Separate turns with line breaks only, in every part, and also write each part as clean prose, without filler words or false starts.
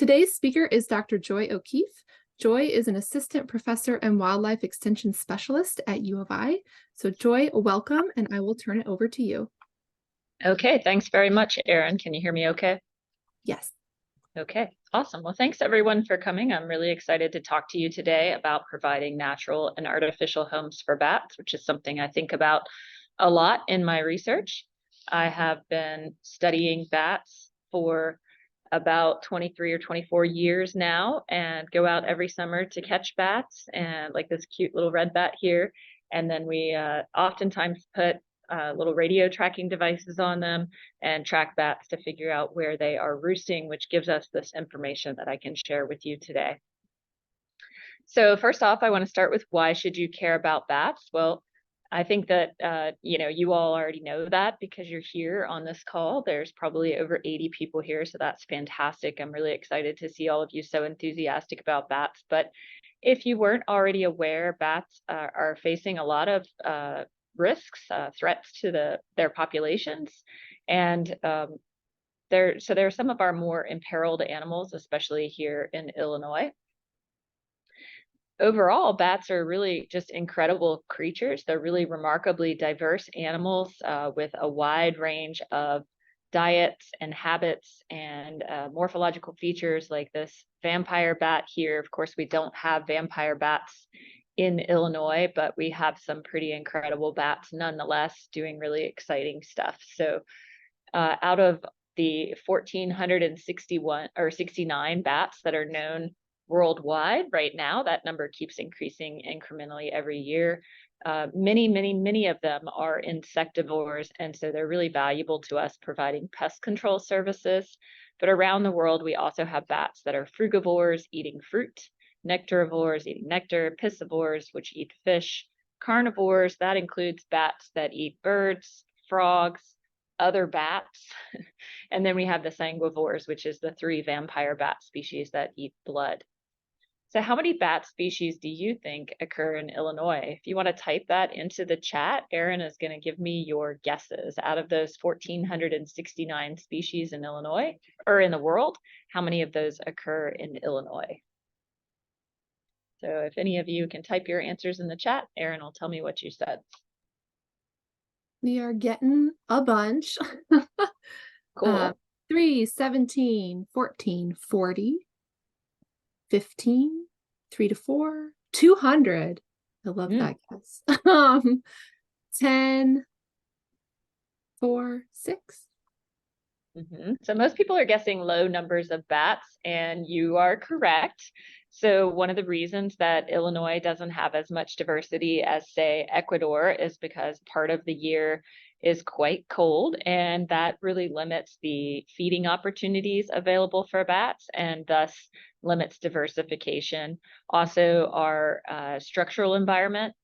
Today's speaker is Dr. Joy O'Keefe. Joy is an assistant professor and wildlife extension specialist at U of I. So Joy, welcome, and I will turn it over to you.
Okay, thanks very much, Erin. Can you hear me okay?
Yes.
Okay, awesome. Well, thanks everyone for coming. I'm really excited to talk to you today about providing natural and artificial homes for bats, which is something I think about a lot in my research. I have been studying bats for about 23 or 24 years now and go out every summer to catch bats, and like this cute little red bat here. And then we oftentimes put little radio tracking devices on them and track bats to figure out where they are roosting, which gives us this information that I can share with you today. So first off, I want to start with why should you care about bats? Well, I think that you all already know that because you're here on this call. There's probably over 80 people here, so that's fantastic. I'm really excited to see all of you so enthusiastic about bats. But if you weren't already aware, bats are facing a lot of risks, threats to their populations, and they're some of our more imperiled animals, especially here in Illinois. Overall, bats are really just incredible creatures. They're really remarkably diverse animals with a wide range of diets and habits and morphological features like this vampire bat here. Of course, we don't have vampire bats in Illinois, but we have some pretty incredible bats nonetheless doing really exciting stuff. So out of the 1,461 or 69 bats that are known worldwide right now, that number keeps increasing incrementally every year. Many of them are insectivores, and so they're really valuable to us providing pest control services. But around the world, we also have bats that are frugivores, eating fruit, nectarivores, eating nectar, piscivores, which eat fish, carnivores, that includes bats that eat birds, frogs, other bats. And then we have the sanguivores, which is the 3 vampire bat species that eat blood. So how many bat species do you think occur in Illinois? If you want to type that into the chat, Erin is going to give me your guesses. Out of those 1,469 species in Illinois, or in the world, how many of those occur in Illinois? So if any of you can type your answers in the chat, Erin will tell me what you said.
We are getting a bunch.
Cool.
3, 17, 14, 40, 15, 3 to 4, 200. I love that guess. 10, 4, 6.
So most people are guessing low numbers of bats, and you are correct. So one of the reasons that Illinois doesn't have as much diversity as, say, Ecuador is because part of the year is quite cold, and that really limits the feeding opportunities available for bats and thus limits diversification. Also, our structural environment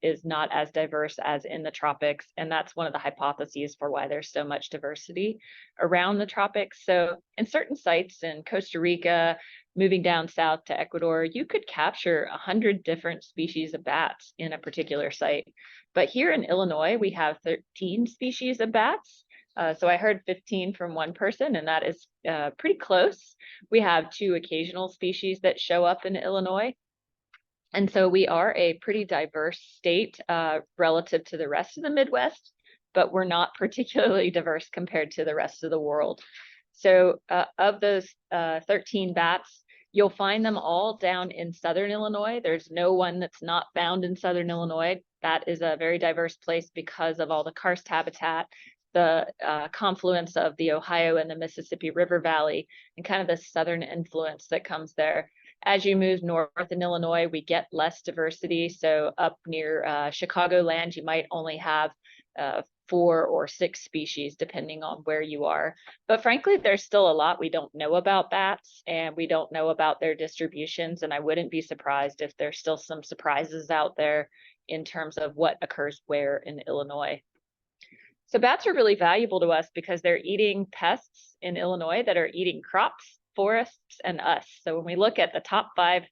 is not as diverse as in the tropics, and that's one of the hypotheses for why there's so much diversity around the tropics. So in certain sites in Costa Rica, moving down south to Ecuador, you could capture 100 different species of bats in a particular site. But here in Illinois, we have 13 species of bats. So I heard 15 from one person, and that is pretty close. We have 2 occasional species that show up in Illinois. And so we are a pretty diverse state relative to the rest of the Midwest, but we're not particularly diverse compared to the rest of the world. So of those 13 bats, you'll find them all down in southern Illinois. There's no one that's not found in southern Illinois. That is a very diverse place because of all the karst habitat, the confluence of the Ohio and the Mississippi River Valley, and kind of the southern influence that comes there. As you move north in Illinois, we get less diversity. So up near Chicagoland, you might only have 4 or 6 species, depending on where you are. But frankly, there's still a lot we don't know about bats, and we don't know about their distributions. And I wouldn't be surprised if there's still some surprises out there in terms of what occurs where in Illinois. So bats are really valuable to us because they're eating pests in Illinois that are eating crops, forests, and us. So when we look at the top 5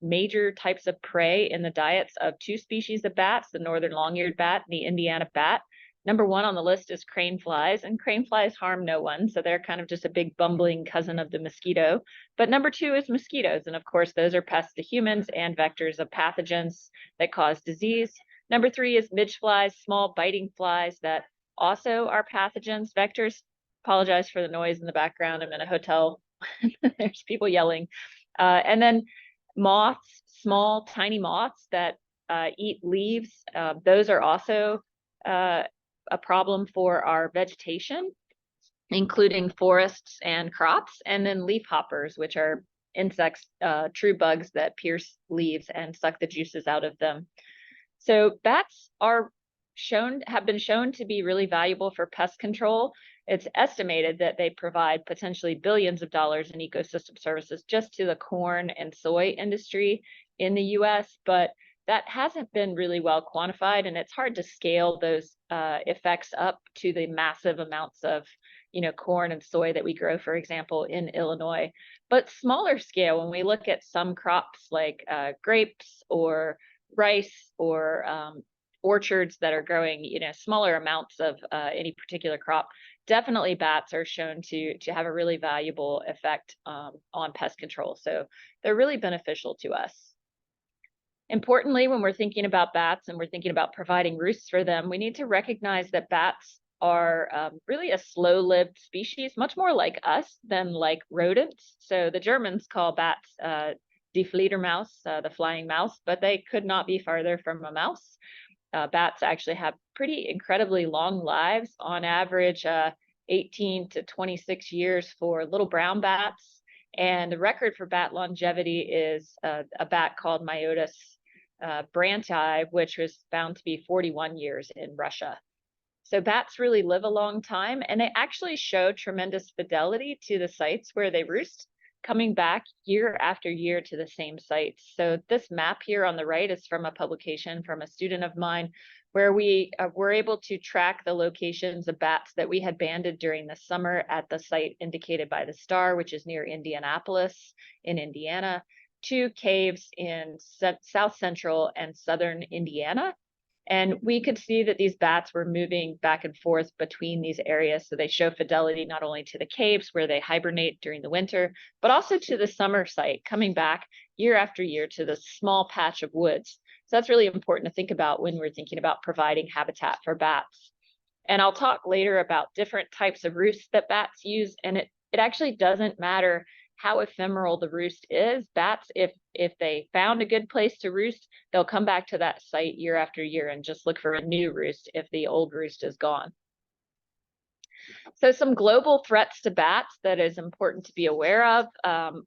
major types of prey in the diets of 2 species of bats, the northern long-eared bat and the Indiana bat, Number one on the list is crane flies, and crane flies harm no one, so they're kind of just a big bumbling cousin of the mosquito. But number two is mosquitoes, and of course, those are pests to humans and vectors of pathogens that cause disease. Number three is midge flies, small biting flies that also are pathogens, vectors. Apologize for the noise in the background. I'm in a hotel. There's people yelling. And then moths, small, tiny moths that eat leaves. Those are also a problem for our vegetation, including forests and crops, and then leaf hoppers, which are insects, true bugs that pierce leaves and suck the juices out of them. So bats have been shown to be really valuable for pest control. It's estimated that they provide potentially billions of dollars in ecosystem services just to the corn and soy industry in the US, but that hasn't been really well quantified, and it's hard to scale those effects up to the massive amounts of corn and soy that we grow, for example, in Illinois. But smaller scale, when we look at some crops like grapes or rice or orchards that are growing smaller amounts of any particular crop, definitely bats are shown to have a really valuable effect on pest control. So they're really beneficial to us. Importantly, when we're thinking about bats and we're thinking about providing roosts for them, we need to recognize that bats are really a slow-lived species, much more like us than like rodents. So the Germans call bats die Fledermaus, the flying mouse, but they could not be farther from a mouse. Bats actually have pretty incredibly long lives, on average 18 to 26 years for little brown bats. And the record for bat longevity is a bat called Myotis branchi, which was found to be 41 years in Russia. So bats really live a long time, and they actually show tremendous fidelity to the sites where they roost, coming back year after year to the same sites. So this map here on the right is from a publication from a student of mine, where we were able to track the locations of bats that we had banded during the summer at the site indicated by the star, which is near Indianapolis in Indiana, to caves in south central and southern Indiana. And we could see that these bats were moving back and forth between these areas. So they show fidelity not only to the caves where they hibernate during the winter, but also to the summer site, coming back year after year to the small patch of woods. So that's really important to think about when we're thinking about providing habitat for bats. And I'll talk later about different types of roosts that bats use. And it actually doesn't matter how ephemeral the roost is. Bats, if they found a good place to roost, they'll come back to that site year after year and just look for a new roost if the old roost is gone. So some global threats to bats that is important to be aware of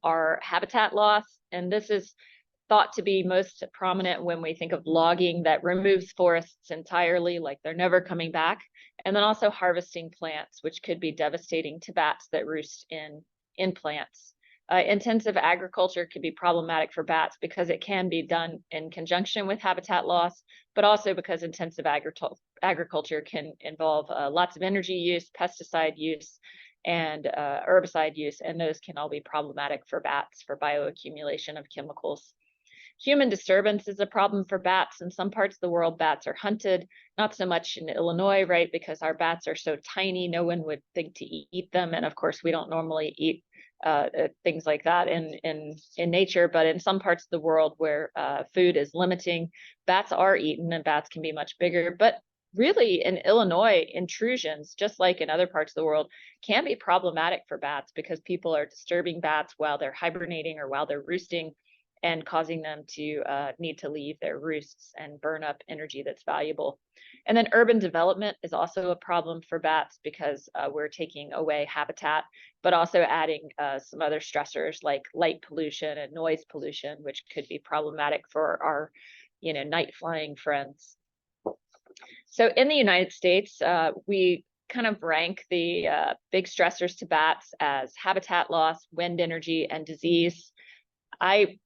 are habitat loss. And this is thought to be most prominent when we think of logging that removes forests entirely, like they're never coming back. And then also harvesting plants, which could be devastating to bats that roost in plants. Intensive agriculture could be problematic for bats because it can be done in conjunction with habitat loss, but also because intensive agriculture can involve lots of energy use, pesticide use, and herbicide use, and those can all be problematic for bats for bioaccumulation of chemicals. Human disturbance is a problem for bats. In some parts of the world, bats are hunted, not so much in Illinois, right? Because our bats are so tiny, no one would think to eat them. And of course, we don't normally eat things like that in nature, but in some parts of the world where food is limiting, bats are eaten, and bats can be much bigger. But really, in Illinois, intrusions, just like in other parts of the world, can be problematic for bats because people are disturbing bats while they're hibernating or while they're roosting, and causing them to need to leave their roosts and burn up energy that's valuable. And then urban development is also a problem for bats because we're taking away habitat, but also adding some other stressors like light pollution and noise pollution, which could be problematic for our night flying friends. So in the United States, we kind of rank the big stressors to bats as habitat loss, wind energy, and disease. I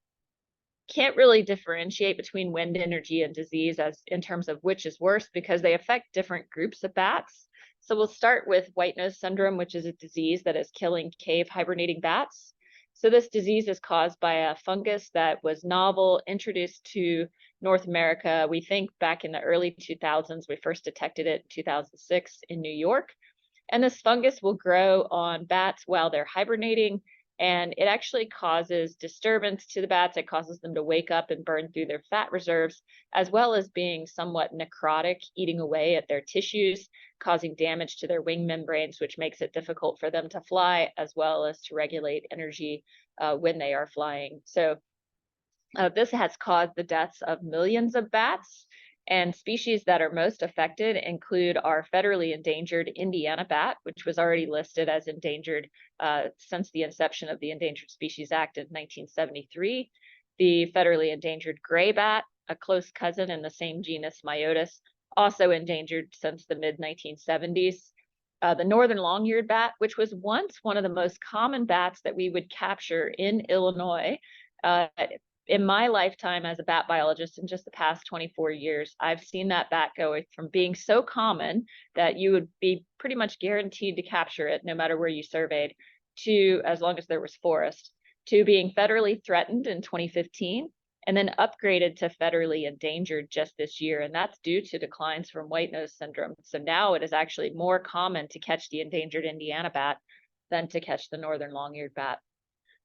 can't really differentiate between wind energy and disease as in terms of which is worse because they affect different groups of bats. So we'll start with white nose syndrome, which is a disease that is killing cave hibernating bats. So this disease is caused by a fungus that was novel, introduced to North America. We think back in the early 2000s, we first detected it in 2006 in New York. And this fungus will grow on bats while they're hibernating. And it actually causes disturbance to the bats. It causes them to wake up and burn through their fat reserves, as well as being somewhat necrotic, eating away at their tissues, causing damage to their wing membranes, which makes it difficult for them to fly, as well as to regulate energy when they are flying. So this has caused the deaths of millions of bats, and species that are most affected include our federally endangered Indiana bat, which was already listed as endangered since the inception of the Endangered Species Act in 1973, the federally endangered gray bat, a close cousin in the same genus Myotis, also endangered since the mid-1970s. The northern long-eared bat, which was once one of the most common bats that we would capture in Illinois. In my lifetime as a bat biologist in just the past 24 years, I've seen that bat go from being so common that you would be pretty much guaranteed to capture it no matter where you surveyed, to, as long as there was forest, to being federally threatened in 2015 and then upgraded to federally endangered just this year. And that's due to declines from white nose syndrome. So now it is actually more common to catch the endangered Indiana bat than to catch the northern long-eared bat.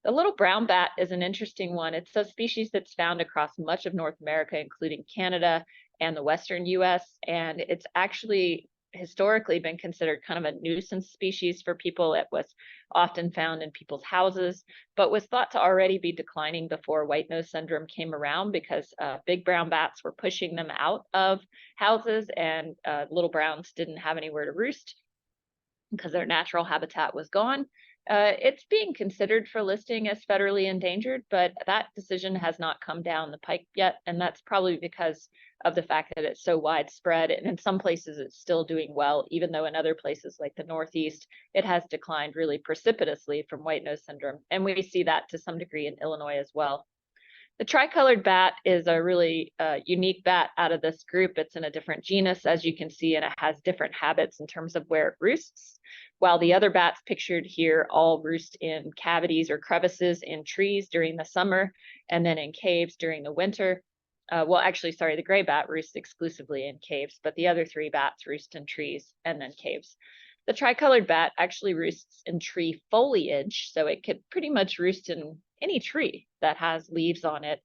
The little brown bat is an interesting one. It's a species that's found across much of North America, including Canada and the Western US. And it's actually historically been considered kind of a nuisance species for people. It was often found in people's houses, but was thought to already be declining before white nose syndrome came around, because big brown bats were pushing them out of houses, and little browns didn't have anywhere to roost because their natural habitat was gone. It's being considered for listing as federally endangered, but that decision has not come down the pike yet. And that's probably because of the fact that it's so widespread. And in some places, it's still doing well, even though in other places like the Northeast, it has declined really precipitously from white nose syndrome. And we see that to some degree in Illinois as well. The tricolored bat is a really unique bat out of this group. It's in a different genus, as you can see, and it has different habits in terms of where it roosts. While the other bats pictured here all roost in cavities or crevices in trees during the summer, and then in caves during the winter. Well, actually, sorry, the gray bat roosts exclusively in caves, but the other three bats roost in trees and then caves. The tricolored bat actually roosts in tree foliage, so it could pretty much roost in any tree that has leaves on it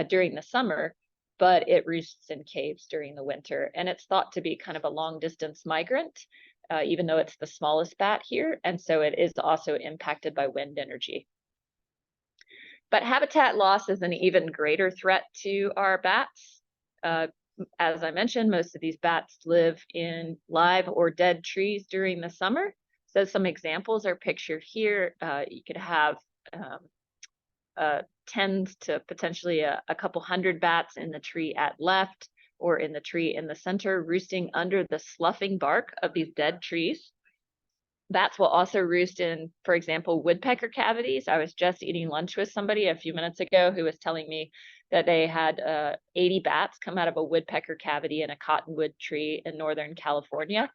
during the summer, but it roosts in caves during the winter. And it's thought to be kind of a long distance migrant, even though it's the smallest bat here. And so it is also impacted by wind energy. But habitat loss is an even greater threat to our bats. As I mentioned, most of these bats live in live or dead trees during the summer. So some examples are pictured here. You could have 10 to potentially a couple hundred bats in the tree at left, or in the tree in the center, roosting under the sloughing bark of these dead trees. Bats will also roost in, for example, woodpecker cavities. I was just eating lunch with somebody a few minutes ago who was telling me that they had 80 bats come out of a woodpecker cavity in a cottonwood tree in Northern California.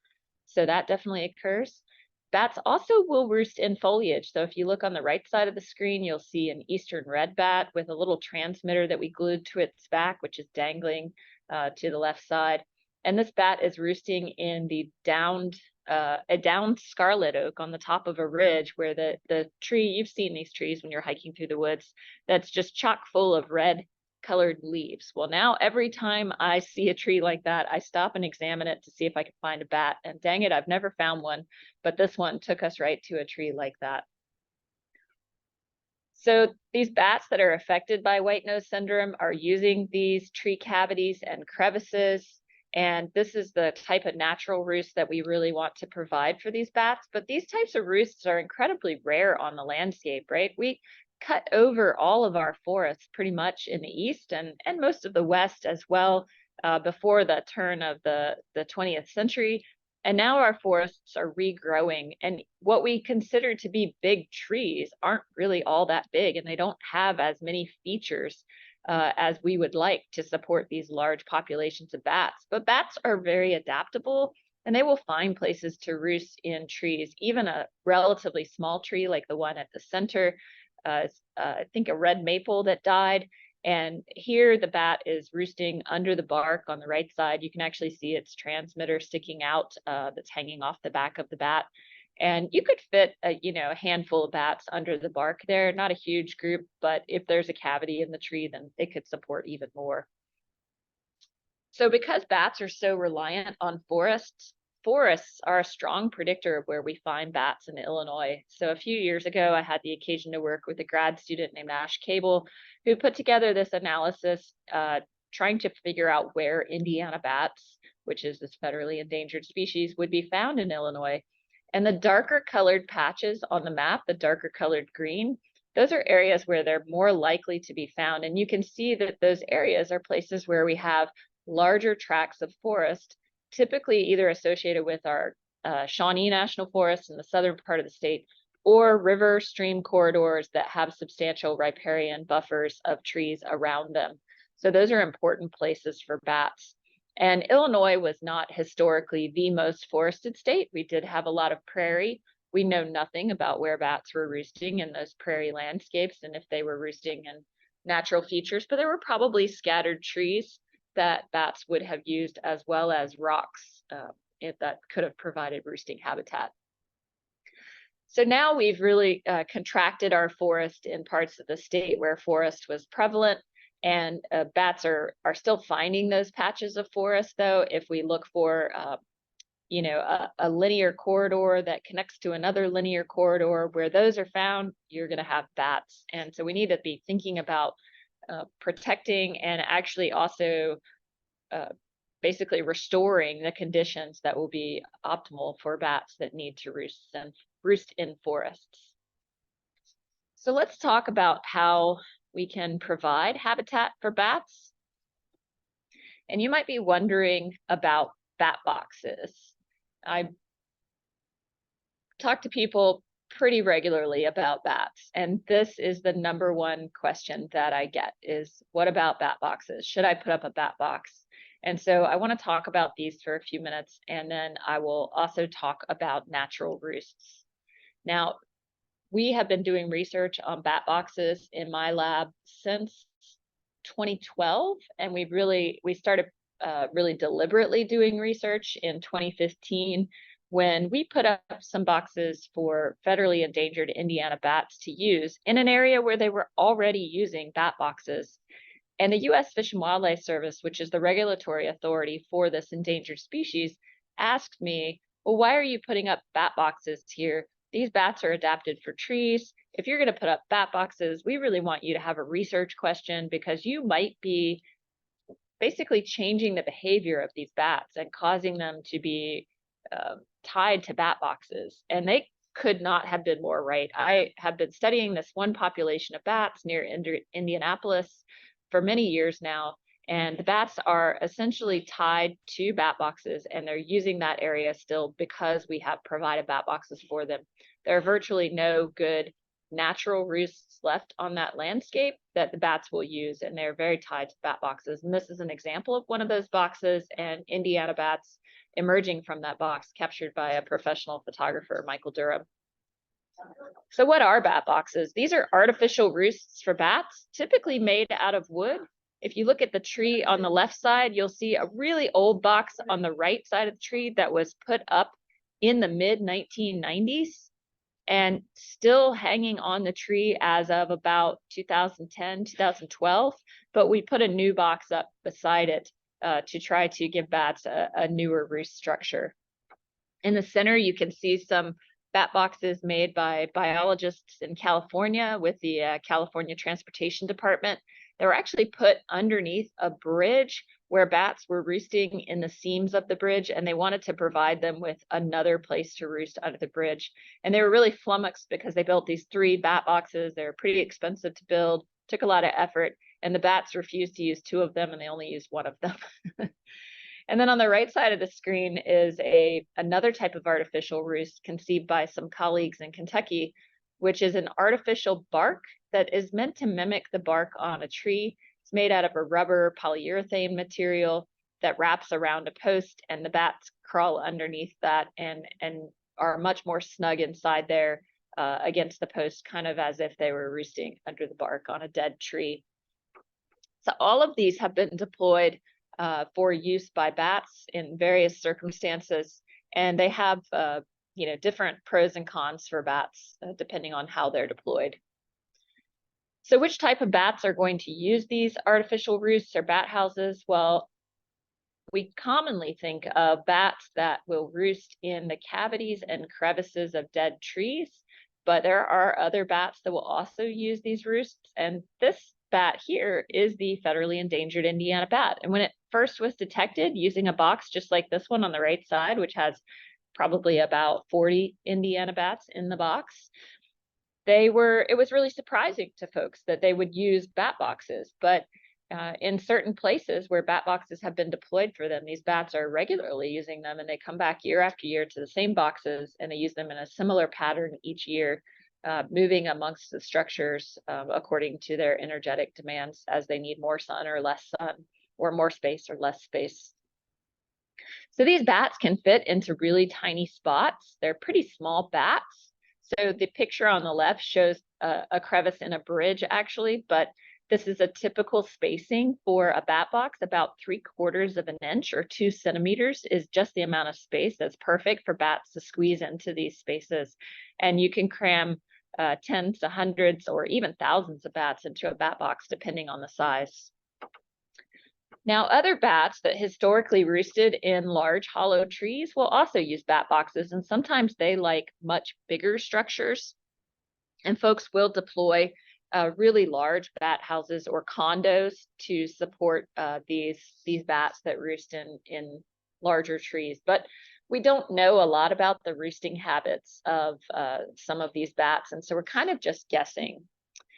So that definitely occurs. Bats also will roost in foliage. So if you look on the right side of the screen, you'll see an eastern red bat with a little transmitter that we glued to its back, which is dangling to the left side. And this bat is roosting in the a downed scarlet oak on the top of a ridge, where the tree, you've seen these trees when you're hiking through the woods, that's just chock full of red colored leaves. Well, now every time I see a tree like that, I stop and examine it to see if I can find a bat. And dang it, I've never found one, but this one took us right to a tree like that. So these bats that are affected by white nose syndrome are using these tree cavities and crevices. And this is the type of natural roost that we really want to provide for these bats. But these types of roosts are incredibly rare on the landscape, right? We cut over all of our forests pretty much in the east and most of the west as well before the turn of the 20th century. And now our forests are regrowing, and what we consider to be big trees aren't really all that big, and they don't have as many features as we would like to support these large populations of bats. But bats are very adaptable, and they will find places to roost in trees. Even a relatively small tree like the one at the center I think a red maple that died. And here the bat is roosting under the bark on the right side. You can actually see its transmitter sticking out that's hanging off the back of the bat. And you could fit a handful of bats under the bark there, not a huge group, but if there's a cavity in the tree, then they could support even more. So because bats are so reliant on forests, forests are a strong predictor of where we find bats in Illinois. So a few years ago, I had the occasion to work with a grad student named Ash Cable, who put together this analysis trying to figure out where Indiana bats, which is this federally endangered species, would be found in Illinois. And the darker colored patches on the map, the darker colored green, those are areas where they're more likely to be found. And you can see that those areas are places where we have larger tracts of forest, typically either associated with our Shawnee National Forest in the southern part of the state, or river stream corridors that have substantial riparian buffers of trees around them. So those are important places for bats. And Illinois was not historically the most forested state. We did have a lot of prairie. We know nothing about where bats were roosting in those prairie landscapes and if they were roosting in natural features, but there were probably scattered trees that bats would have used, as well as rocks that could have provided roosting habitat. So now we've really contracted our forest in parts of the state where forest was prevalent, and bats are still finding those patches of forest, though. If we look for a linear corridor that connects to another linear corridor, where those are found, you're going to have bats. And so we need to be thinking about protecting and actually also basically restoring the conditions that will be optimal for bats that need to roost in forests. So let's talk about how we can provide habitat for bats. And you might be wondering about bat boxes. I talk to people pretty regularly about bats, and this is the number one question that I get is, what about bat boxes? Should I put up a bat box? And so I want to talk about these for a few minutes, and then I will also talk about natural roosts. Now, we have been doing research on bat boxes in my lab since 2012, and we started really deliberately doing research in 2015 when we put up some boxes for federally endangered Indiana bats to use in an area where they were already using bat boxes. And the U.S. Fish and Wildlife Service, which is the regulatory authority for this endangered species, asked me, well, why are you putting up bat boxes here? These bats are adapted for trees. If you're going to put up bat boxes, we really want you to have a research question, because you might be basically changing the behavior of these bats and causing them to be tied to bat boxes. And they could not have been more right. I have been studying this one population of bats near Indianapolis for many years now, and the bats are essentially tied to bat boxes, and they're using that area still because we have provided bat boxes for them. There are virtually no good natural roosts left on that landscape that the bats will use, and they're very tied to bat boxes. And this is an example of one of those boxes, and Indiana bats emerging from that box, captured by a professional photographer, Michael Durham. So what are bat boxes? These are artificial roosts for bats, typically made out of wood. If you look at the tree on the left side, you'll see a really old box on the right side of the tree that was put up in the mid-1990s and still hanging on the tree as of about 2010, 2012. But we put a new box up beside it to try to give bats a newer roost structure. In the center, you can see some bat boxes made by biologists in California with the California Transportation Department. They were actually put underneath a bridge where bats were roosting in the seams of the bridge, and they wanted to provide them with another place to roost under the bridge. And they were really flummoxed because they built these 3 bat boxes. They were pretty expensive to build, took a lot of effort, and the bats refused to use 2 of them, and they only used 1 of them. And then on the right side of the screen is another type of artificial roost conceived by some colleagues in Kentucky, which is an artificial bark that is meant to mimic the bark on a tree. It's made out of a rubber polyurethane material that wraps around a post, and the bats crawl underneath that and are much more snug inside there against the post, kind of as if they were roosting under the bark on a dead tree. So all of these have been deployed for use by bats in various circumstances, and they have different pros and cons for bats depending on how they're deployed. So which type of bats are going to use these artificial roosts or bat houses? Well, we commonly think of bats that will roost in the cavities and crevices of dead trees, but there are other bats that will also use these roosts. And this bat here is the federally endangered Indiana bat. And when it first was detected using a box just like this one on the right side, which has probably about 40 Indiana bats in the box, it was really surprising to folks that they would use bat boxes. But in certain places where bat boxes have been deployed for them, these bats are regularly using them, and they come back year after year to the same boxes, and they use them in a similar pattern each year, moving amongst the structures according to their energetic demands as they need more sun or less sun, or more space or less space. So these bats can fit into really tiny spots. They're pretty small bats. So the picture on the left shows a crevice in a bridge, actually, but this is a typical spacing for a bat box. About 3/4 of an inch or 2 centimeters is just the amount of space that's perfect for bats to squeeze into these spaces. And you can cram tens to hundreds or even thousands of bats into a bat box, depending on the size. Now, other bats that historically roosted in large hollow trees will also use bat boxes, and sometimes they like much bigger structures. And folks will deploy really large bat houses or condos to support these bats that roost in larger trees. But we don't know a lot about the roosting habits of some of these bats, and so we're kind of just guessing.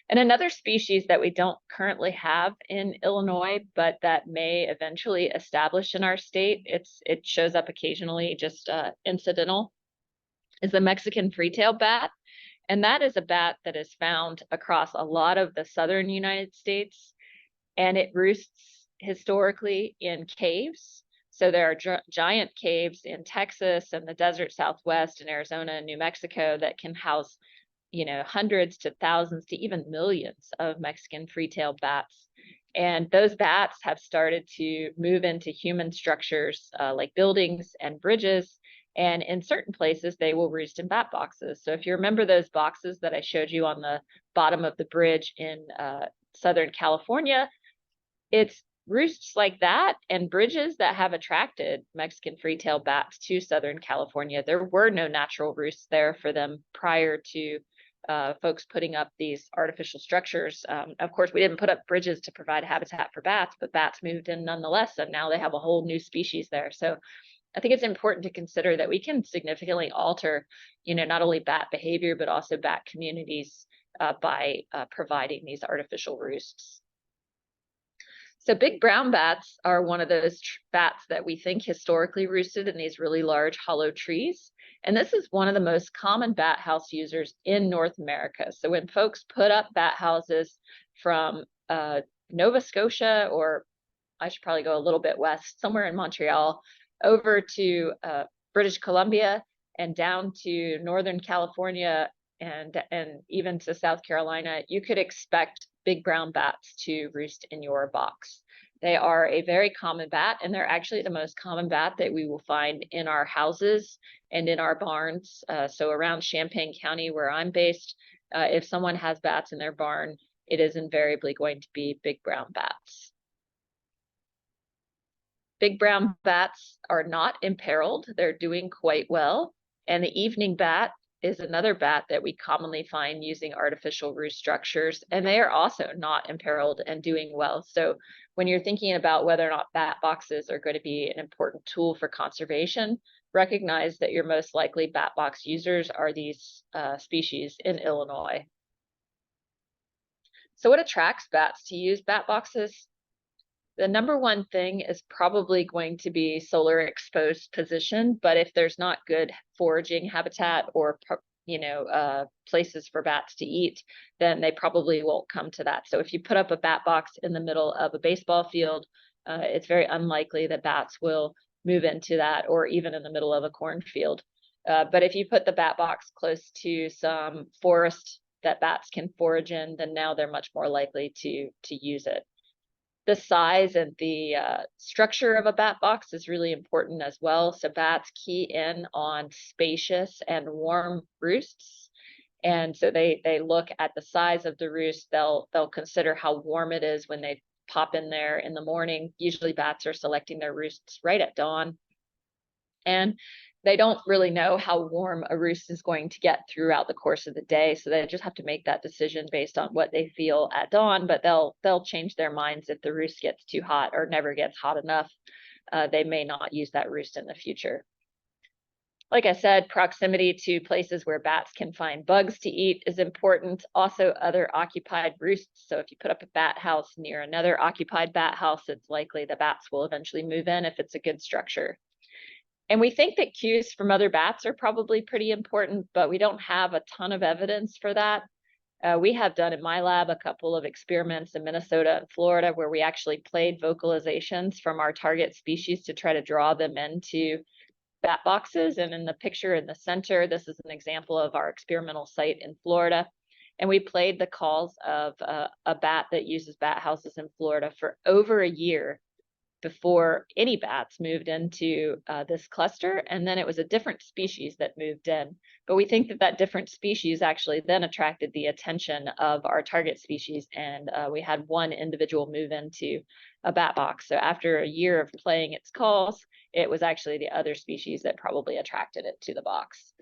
And another species that we don't currently have in Illinois, but that may eventually establish in our state, it shows up occasionally, just incidental, is the Mexican free-tailed bat. And that is a bat that is found across a lot of the southern United States, and it roosts historically in caves. So there are giant caves in Texas and the desert Southwest and Arizona and New Mexico that can house hundreds to thousands to even millions of Mexican free-tailed bats. And those bats have started to move into human structures like buildings and bridges. And in certain places, they will roost in bat boxes. So if you remember those boxes that I showed you on the bottom of the bridge in Southern California, it's roosts like that and bridges that have attracted Mexican free-tailed bats to Southern California. There were no natural roosts there for them prior to folks putting up these artificial structures. Of course, we didn't put up bridges to provide habitat for bats, but bats moved in nonetheless, and now they have a whole new species there. So I think it's important to consider that we can significantly alter, not only bat behavior, but also bat communities by providing these artificial roosts. So big brown bats are one of those bats that we think historically roosted in these really large hollow trees. And this is one of the most common bat house users in North America. So when folks put up bat houses from Nova Scotia, or I should probably go a little bit west, somewhere in Montreal, over to British Columbia and down to Northern California and even to South Carolina, you could expect big brown bats to roost in your box. They are a very common bat, and they're actually the most common bat that we will find in our houses and in our barns. So around Champaign County, where I'm based, if someone has bats in their barn, it is invariably going to be big brown bats. Big brown bats are not imperiled. They're doing quite well. And the evening bat is another bat that we commonly find using artificial roost structures, and they are also not imperiled and doing well. So when you're thinking about whether or not bat boxes are going to be an important tool for conservation, recognize that your most likely bat box users are these species in Illinois. So what attracts bats to use bat boxes? The number one thing is probably going to be solar exposed position, but if there's not good foraging habitat or places for bats to eat, then they probably won't come to that. So if you put up a bat box in the middle of a baseball field, it's very unlikely that bats will move into that, or even in the middle of a cornfield. But if you put the bat box close to some forest that bats can forage in, then now they're much more likely to use it. The size and the structure of a bat box is really important as well. So bats key in on spacious and warm roosts. And so they look at the size of the roost. They'll consider how warm it is when they pop in there in the morning. Usually bats are selecting their roosts right at dawn. And they don't really know how warm a roost is going to get throughout the course of the day, so they just have to make that decision based on what they feel at dawn. But they'll change their minds if the roost gets too hot or never gets hot enough. They may not use that roost in the future. Like I said, proximity to places where bats can find bugs to eat is important. Also, other occupied roosts. So if you put up a bat house near another occupied bat house, it's likely the bats will eventually move in if it's a good structure. And we think that cues from other bats are probably pretty important, but we don't have a ton of evidence for that. We have done in my lab a couple of experiments in Minnesota and Florida where we actually played vocalizations from our target species to try to draw them into bat boxes. And in the picture in the center, this is an example of our experimental site in Florida. And we played the calls of a bat that uses bat houses in Florida for over a year before any bats moved into this cluster. And then it was a different species that moved in. But we think that that different species actually then attracted the attention of our target species. And we had one individual move into a bat box. So after a year of playing its calls, it was actually the other species that probably attracted it to the box.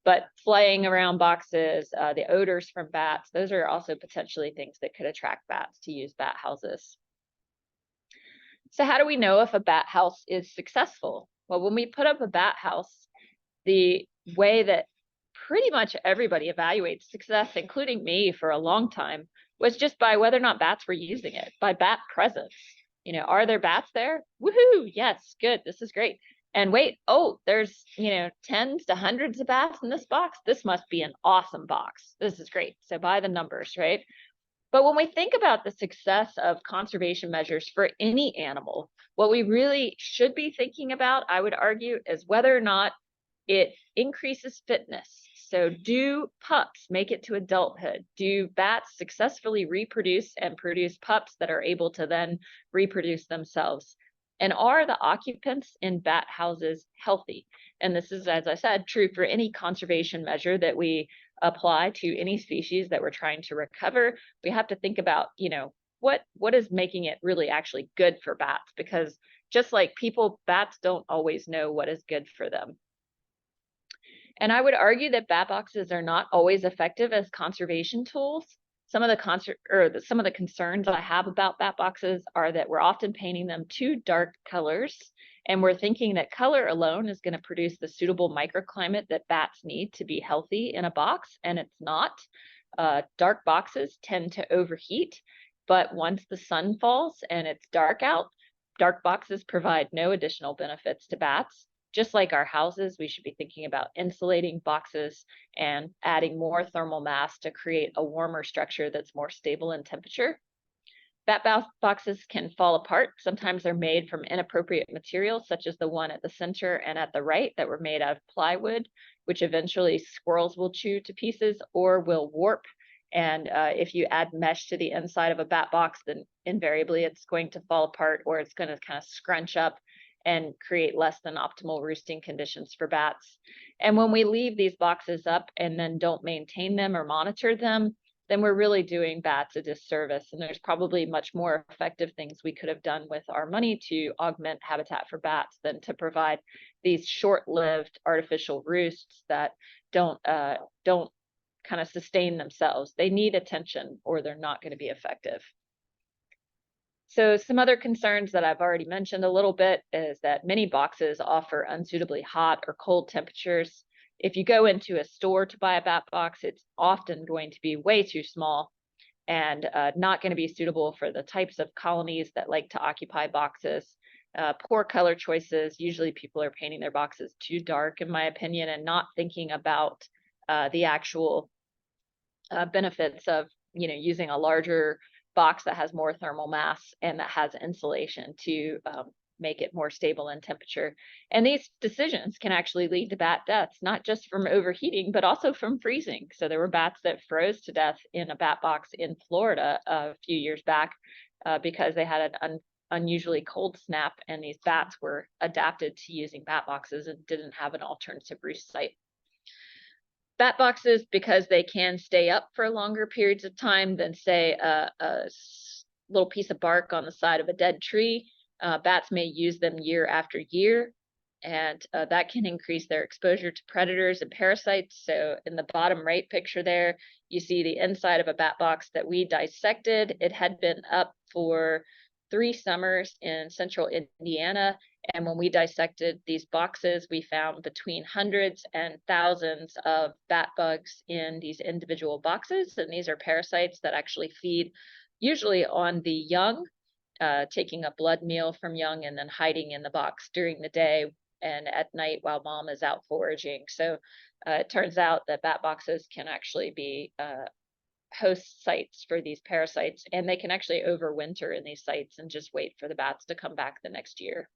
But flying around boxes, the odors from bats, those are also potentially things that could attract bats to use bat houses. So how do we know if a bat house is successful? Well, when we put up a bat house, the way that pretty much everybody evaluates success, including me for a long time, was just by whether or not bats were using it, by bat presence. You know, are there bats there? Woohoo! Yes, good. This is great. And wait, oh, there's, tens to hundreds of bats in this box. This must be an awesome box. This is great. So by the numbers, right? But when we think about the success of conservation measures for any animal, what we really should be thinking about, I would argue, is whether or not it increases fitness. So do pups make it to adulthood? Do bats successfully reproduce and produce pups that are able to then reproduce themselves? And are the occupants in bat houses healthy? And this is, as I said, true for any conservation measure that we apply to any species that we're trying to recover. We have to think about, what is making it really actually good for bats? Because just like people, bats don't always know what is good for them. And I would argue that bat boxes are not always effective as conservation tools. Some of the concerns I have about bat boxes are that we're often painting them too dark colors, and we're thinking that color alone is going to produce the suitable microclimate that bats need to be healthy in a box, and it's not. Dark boxes tend to overheat, but once the sun falls and it's dark out, dark boxes provide no additional benefits to bats. Just like our houses, we should be thinking about insulating boxes and adding more thermal mass to create a warmer structure that's more stable in temperature. Bat boxes can fall apart. Sometimes they're made from inappropriate materials, such as the one at the center and at the right that were made out of plywood, which eventually squirrels will chew to pieces or will warp. And if you add mesh to the inside of a bat box, then invariably it's going to fall apart, or it's going to kind of scrunch up and create less than optimal roosting conditions for bats. And when we leave these boxes up and then don't maintain them or monitor them, then we're really doing bats a disservice. And there's probably much more effective things we could have done with our money to augment habitat for bats than to provide these short-lived artificial roosts that don't kind of sustain themselves. They need attention or they're not going to be effective. So some other concerns that I've already mentioned a little bit is that many boxes offer unsuitably hot or cold temperatures. If you go into a store to buy a bat box, it's often going to be way too small and not going to be suitable for the types of colonies that like to occupy boxes. Poor color choices. Usually people are painting their boxes too dark, in my opinion, and not thinking about the actual benefits of using a larger box that has more thermal mass and that has insulation to make it more stable in temperature. And these decisions can actually lead to bat deaths, not just from overheating, but also from freezing. So there were bats that froze to death in a bat box in Florida a few years back because they had an unusually cold snap, and these bats were adapted to using bat boxes and didn't have an alternative roost site. Bat boxes, because they can stay up for longer periods of time than, say, a little piece of bark on the side of a dead tree, bats may use them year after year, and that can increase their exposure to predators and parasites. So in the bottom right picture there, you see the inside of a bat box that we dissected. It had been up for 3 summers in central Indiana. And when we dissected these boxes, we found between hundreds and thousands of bat bugs in these individual boxes. And these are parasites that actually feed usually on the young, taking a blood meal from young and then hiding in the box during the day and at night while mom is out foraging. So it turns out that bat boxes can actually be host sites for these parasites, and they can actually overwinter in these sites and just wait for the bats to come back the next year.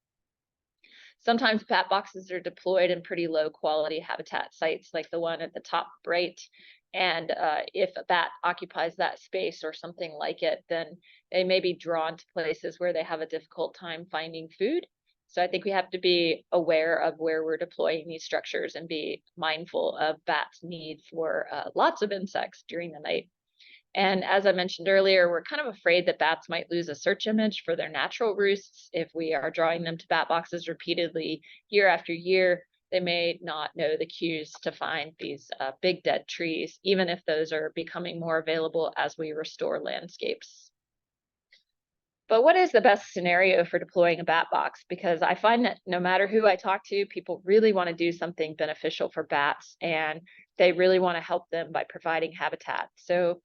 Sometimes bat boxes are deployed in pretty low quality habitat sites like the one at the top right. And if a bat occupies that space or something like it, then they may be drawn to places where they have a difficult time finding food. So I think we have to be aware of where we're deploying these structures and be mindful of bats' need for lots of insects during the night. And as I mentioned earlier, we're kind of afraid that bats might lose a search image for their natural roosts. If we are drawing them to bat boxes repeatedly year after year, they may not know the cues to find these big dead trees, even if those are becoming more available as we restore landscapes. But what is the best scenario for deploying a bat box? Because I find that no matter who I talk to, people really want to do something beneficial for bats, and they really want to help them by providing habitat. So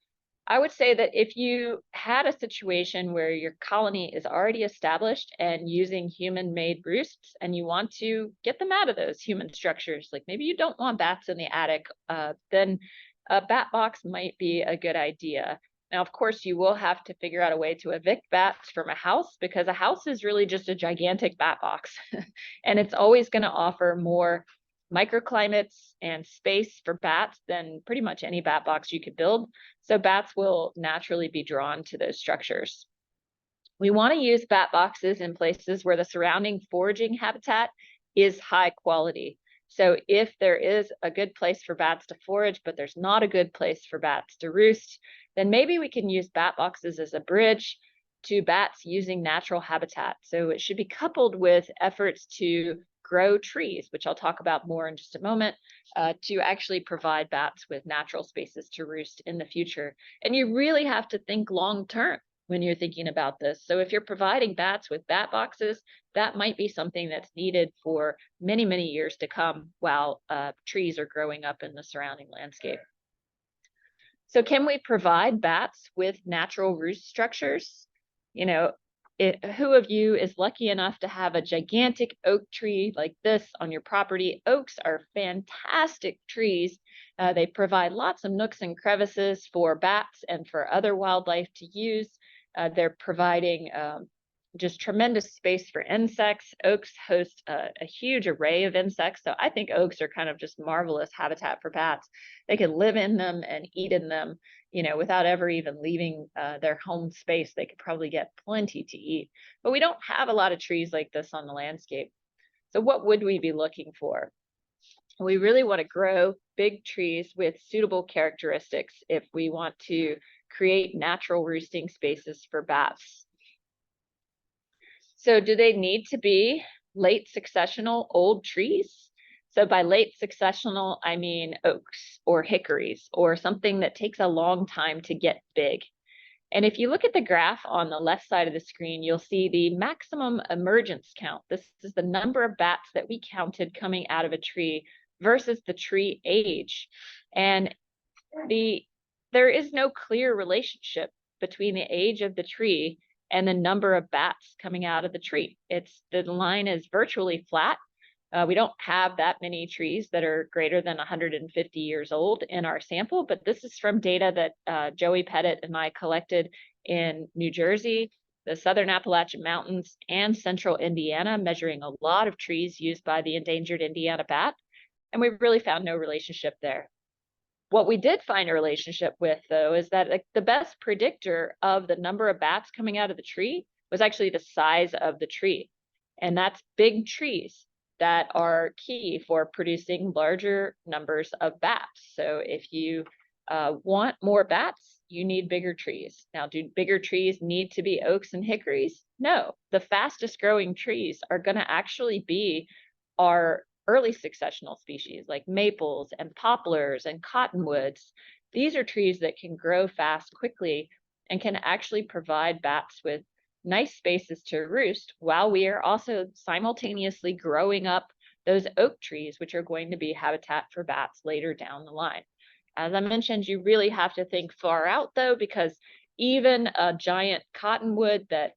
I would say that if you had a situation where your colony is already established and using human-made roosts, and you want to get them out of those human structures, like maybe you don't want bats in the attic, then a bat box might be a good idea. Now, of course, you will have to figure out a way to evict bats from a house, because a house is really just a gigantic bat box. And it's always going to offer more microclimates and space for bats than pretty much any bat box you could build. So bats will naturally be drawn to those structures. We want to use bat boxes in places where the surrounding foraging habitat is high quality. So if there is a good place for bats to forage, but there's not a good place for bats to roost, then maybe we can use bat boxes as a bridge to bats using natural habitat. So it should be coupled with efforts to grow trees, which I'll talk about more in just a moment, to actually provide bats with natural spaces to roost in the future. And you really have to think long term when you're thinking about this. So if you're providing bats with bat boxes, that might be something that's needed for many, many years to come while trees are growing up in the surrounding landscape. So can we provide bats with natural roost structures? You know, who of you is lucky enough to have a gigantic oak tree like this on your property? Oaks are fantastic trees. They provide lots of nooks and crevices for bats and for other wildlife to use. They're providing just tremendous space for insects. Oaks host a huge array of insects. So I think oaks are kind of just marvelous habitat for bats. They can live in them and eat in them, without ever even leaving their home space. They could probably get plenty to eat. But we don't have a lot of trees like this on the landscape. So what would we be looking for? We really want to grow big trees with suitable characteristics if we want to create natural roosting spaces for bats. So do they need to be late successional old trees? So by late successional, I mean oaks or hickories or something that takes a long time to get big. And if you look at the graph on the left side of the screen, you'll see the maximum emergence count. This is the number of bats that we counted coming out of a tree versus the tree age. And there is no clear relationship between the age of the tree and the number of bats coming out of the tree. The line is virtually flat. We don't have that many trees that are greater than 150 years old in our sample, but this is from data that Joey Pettit and I collected in New Jersey. the southern Appalachian Mountains, and central Indiana, measuring a lot of trees used by the endangered Indiana bat. And we really found no relationship there. What we did find a relationship with, though, is that like, the best predictor of the number of bats coming out of the tree was actually the size of the tree. And that's big trees that are key for producing larger numbers of bats. So if you want more bats, you need bigger trees. Now, do bigger trees need to be oaks and hickories? No. The fastest growing trees are going to actually be our early successional species like maples and poplars and cottonwoods. These are trees that can grow fast quickly and can actually provide bats with nice spaces to roost while we are also simultaneously growing up those oak trees, which are going to be habitat for bats later down the line. As I mentioned, you really have to think far out though, because even a giant cottonwood that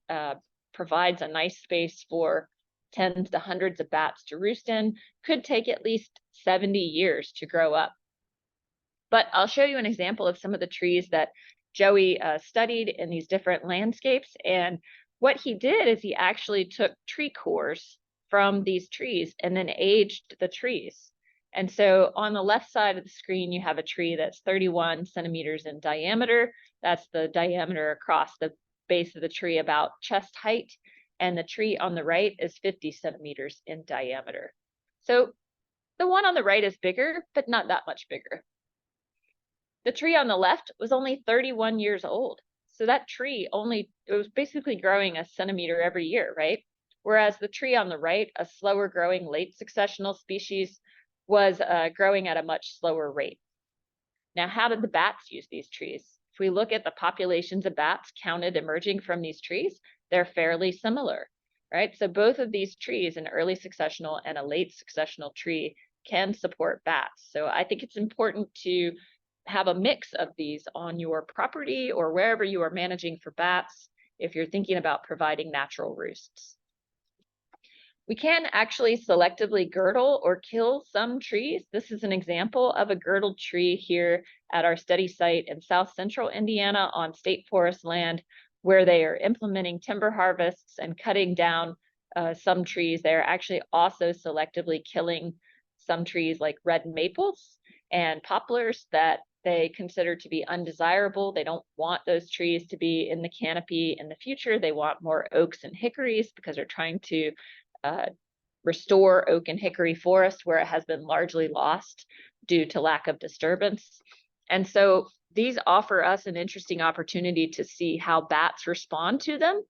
provides a nice space for tens to hundreds of bats to roost in could take at least 70 years to grow up. But I'll show you an example of some of the trees that Joey studied in these different landscapes. And what he did is he actually took tree cores from these trees and then aged the trees. And so on the left side of the screen, you have a tree that's 31 centimeters in diameter. That's the diameter across the base of the tree, about chest height. And the tree on the right is 50 centimeters in diameter. So the one on the right is bigger, but not that much bigger. The tree on the left was only 31 years old. So that tree it was basically growing a centimeter every year, right? Whereas the tree on the right, a slower growing late successional species, was growing at a much slower rate. Now, how did the bats use these trees? If we look at the populations of bats counted emerging from these trees, they're fairly similar, right? So both of these trees, an early successional and a late successional tree, can support bats. So I think it's important to have a mix of these on your property or wherever you are managing for bats if you're thinking about providing natural roosts. We can actually selectively girdle or kill some trees. This is an example of a girdled tree here at our study site in South Central Indiana on state forest land, where they are implementing timber harvests and cutting down some trees. They're actually also selectively killing some trees like red maples and poplars that they consider to be undesirable. They don't want those trees to be in the canopy in the future. They want more oaks and hickories because they're trying to restore oak and hickory forest where it has been largely lost due to lack of disturbance. And so these offer us an interesting opportunity to see how bats respond to them.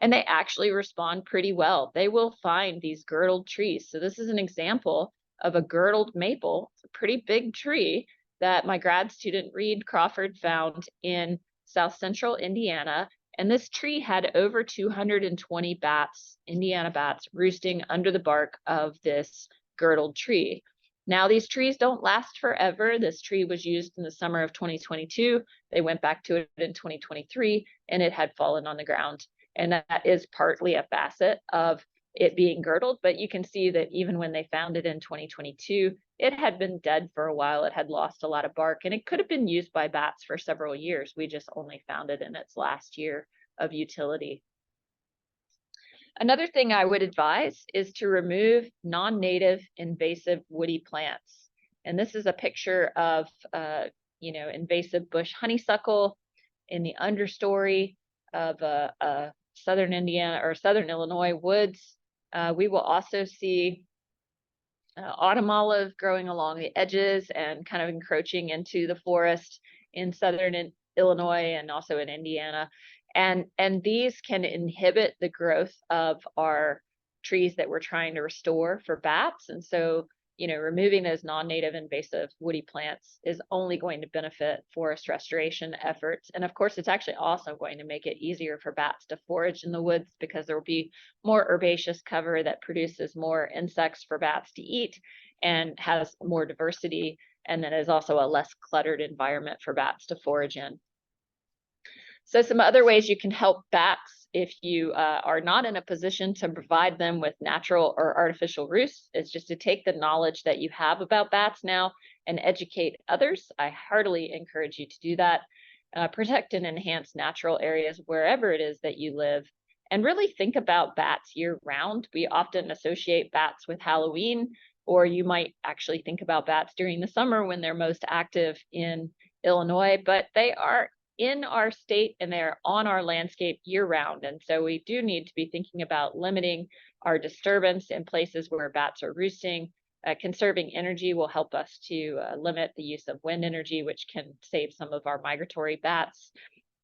And they actually respond pretty well. They will find these girdled trees. So this is an example of a girdled maple. It's a pretty big tree that my grad student Reed Crawford found in South Central Indiana. And this tree had over 220 bats, Indiana bats, roosting under the bark of this girdled tree. Now, these trees don't last forever. This tree was used in the summer of 2022. They went back to it in 2023, and it had fallen on the ground. And that is partly a facet of it being girdled, but you can see that even when they found it in 2022, it had been dead for a while. It had lost a lot of bark, and it could have been used by bats for several years. We just only found it in its last year of utility. Another thing I would advise is to remove non-native invasive woody plants. And this is a picture of, invasive bush honeysuckle in the understory of southern Indiana or southern Illinois woods. We will also see autumn olive growing along the edges and kind of encroaching into the forest in southern Illinois and also in Indiana. And these can inhibit the growth of our trees that we're trying to restore for bats. And so, removing those non-native invasive woody plants is only going to benefit forest restoration efforts. And of course, it's actually also going to make it easier for bats to forage in the woods because there will be more herbaceous cover that produces more insects for bats to eat and has more diversity. And then is also a less cluttered environment for bats to forage in. So some other ways you can help bats if you are not in a position to provide them with natural or artificial roosts is just to take the knowledge that you have about bats now and educate others. I heartily encourage you to do that. Protect and enhance natural areas wherever it is that you live. and really think about bats year round. We often associate bats with Halloween, or you might actually think about bats during the summer when they're most active in Illinois, but they are in our state and they're on our landscape year round. And so we do need to be thinking about limiting our disturbance in places where bats are roosting. Conserving energy will help us to limit the use of wind energy, which can save some of our migratory bats.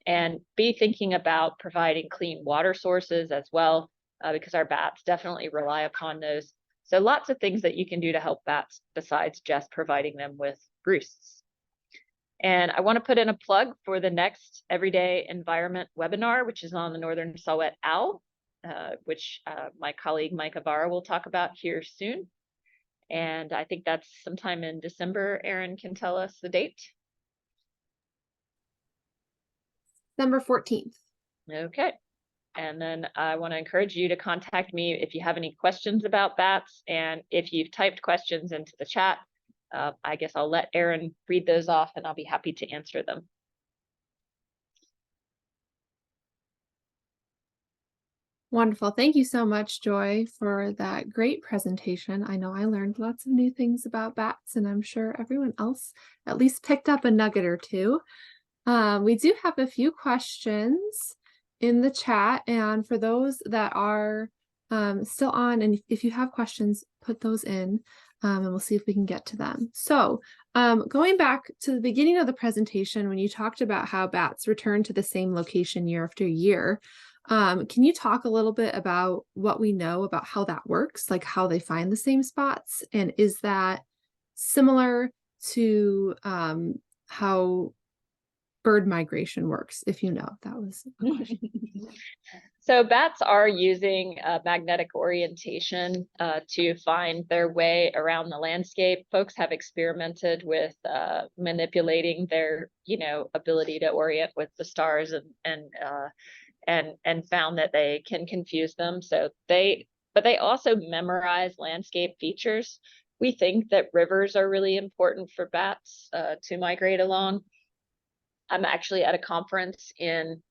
And be thinking about providing clean water sources as well, because our bats definitely rely upon those. So lots of things that you can do to help bats besides just providing them with roosts. And I want to put in a plug for the next Everyday Environment webinar, which is on the northern saw-whet owl, which my colleague Mike Avara will talk about here soon. And I think that's sometime in December. Erin can tell us the date.
December 14th.
Okay. And then I want to encourage you to contact me if you have any questions about bats. And if you've typed questions into the chat, I guess I'll let Erin read those off and I'll be happy to answer them.
Wonderful. Thank you so much, Joy, for that great presentation. I know I learned lots of new things about bats, and I'm sure everyone else at least picked up a nugget or two. We do have a few questions in the chat, and for those that are still on, and if you have questions, put those in, and we'll see if we can get to them. So going back to the beginning of the presentation, when you talked about how bats return to the same location year after year, can you talk a little bit about what we know about how that works, like how they find the same spots? And is that similar to how bird migration works, if you know? That was a question.
So bats are using magnetic orientation to find their way around the landscape. Folks have experimented with manipulating their, ability to orient with the stars and found that they can confuse them. But they also memorize landscape features. We think that rivers are really important for bats to migrate along. I'm actually at a conference in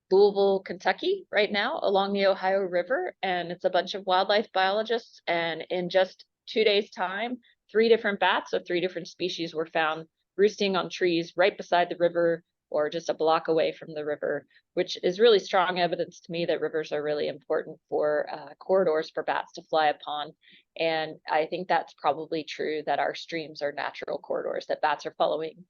Louisville, Kentucky right now along the Ohio River, and it's a bunch of wildlife biologists. And in just 2 days' time, 3 different bats of 3 different species were found roosting on trees right beside the river or just a block away from the river, which is really strong evidence to me that rivers are really important for corridors for bats to fly upon. And I think that's probably true that our streams are natural corridors that bats are following